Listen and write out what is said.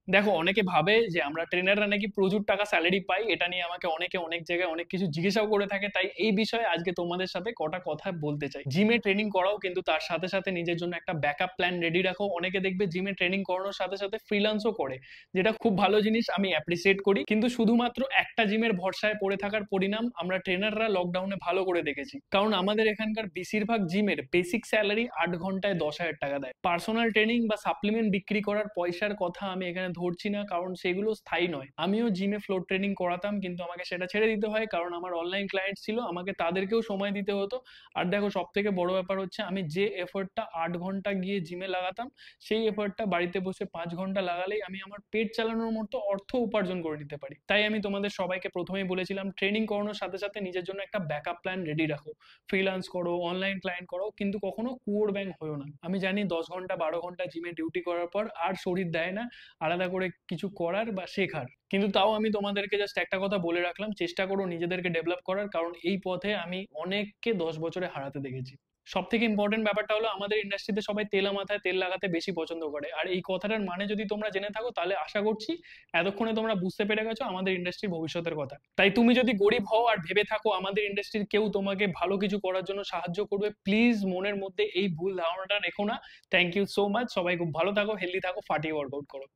দেখো, অনেকে ভাবে যে আমরা ট্রেনাররা নাকি প্রচুর টাকা স্যালারি পাই, এটা নিয়ে আমাকে অনেকে অনেক জায়গায় অনেক কিছু জিজ্ঞাসাও করে থাকে। তাই এই বিষয়ে আজকে তোমাদের সাথে কটা কথা বলতে চাই। জিমে ট্রেনিং করাও, কিন্তু তার সাথে সাথে নিজের জন্য একটা ব্যাকআপ প্ল্যান রেডি রাখো। অনেকে দেখবে জিমে ট্রেনিং করানোর সাথে সাথে ফ্রিল্যান্সও করে, যেটা খুব ভালো জিনিস, আমি অ্যাপ্রিসিয়েট করি। কিন্তু শুধুমাত্র একটা জিমের ভরসায় পড়ে থাকার পরিণাম আমরা ট্রেনাররা লকডাউনে ভালো করে দেখেছি। কারণ আমাদের এখানকার বেশিরভাগ জিমের বেসিক স্যালারি 8 ঘন্টায় 10,000 টাকা দেয়। পার্সোনাল ট্রেনিং বা সাপ্লিমেন্ট বিক্রি করার পয়সার কথা আমি এখানে ধরছি না, কারণ সেগুলো স্থায়ী নয়। আমিও জিমে ফ্লোর ট্রেনিং করাতাম, কিন্তু আমাকে সেটা ছেড়ে দিতে হয়, কারণ আমার অনলাইন ক্লায়েন্ট ছিল, আমাকে তাদেরকেও সময় দিতে হতো। আর দেখো, সব থেকে বড় ব্যাপার হচ্ছে আমি যে এফোর্টটা 8 ঘন্টা গিয়ে জিমে লাগাতাম, সেই এফোর্টটা বাড়িতে বসে 5 ঘন্টা লাগালেই আমি আমার পেট চালানোর মতো অর্থ উপার্জন করে নিতে পারি। তাই আমি তোমাদের সবাইকে প্রথমেই বলেছিলাম, ট্রেনিং করানোর সাথে সাথে নিজের জন্য একটা ব্যাকআপ প্ল্যান রেডি রাখো। ফ্রিল্যান্স করো, অনলাইন ক্লায়েন্ট করো, কিন্তু কখনো কুয়োর ব্যাংক হয়েও না। আমি জানি 10 ঘন্টা 12 ঘন্টা জিমে ডিউটি করার পর আর শরীর দেয় না আলাদা করে কিছু করার বা শেখার। কিন্তু তাও আমি তোমাদেরকে জাস্ট একটা কথা বলে রাখলাম, চেষ্টা করো নিজেদেরকে ডেভেলপ করার, কারণ এই পথে আমি অনেককে 10 বছরে হারাতে দেখেছি। সব থেকে ইম্পর্টেন্ট ব্যাপারটা হলো, আমাদের ইন্ডাস্ট্রিতে সবাই তেলা মাথায় তেল লাগাতে বেশি পছন্দ করে। আর এই কথাটার মানে যদি তোমরা জেনে থাকো, তাহলে আশা করছি এতক্ষণে তোমরা বুঝতে পেরে গেছো আমাদের ইন্ডাস্ট্রির ভবিষ্যতের কথা। তাই তুমি যদি গরিব হও আর ভেবে থাকো আমাদের ইন্ডাস্ট্রির কেউ তোমাকে ভালো কিছু করার জন্য সাহায্য করবে, প্লিজ মনের মধ্যে এই ভুল ধারণাটা রেখো না। Thank you so much. সবাই খুব ভালো থাকো, হেলদি থাকো, ফাটিয়ে ওয়ার্কআউট করো।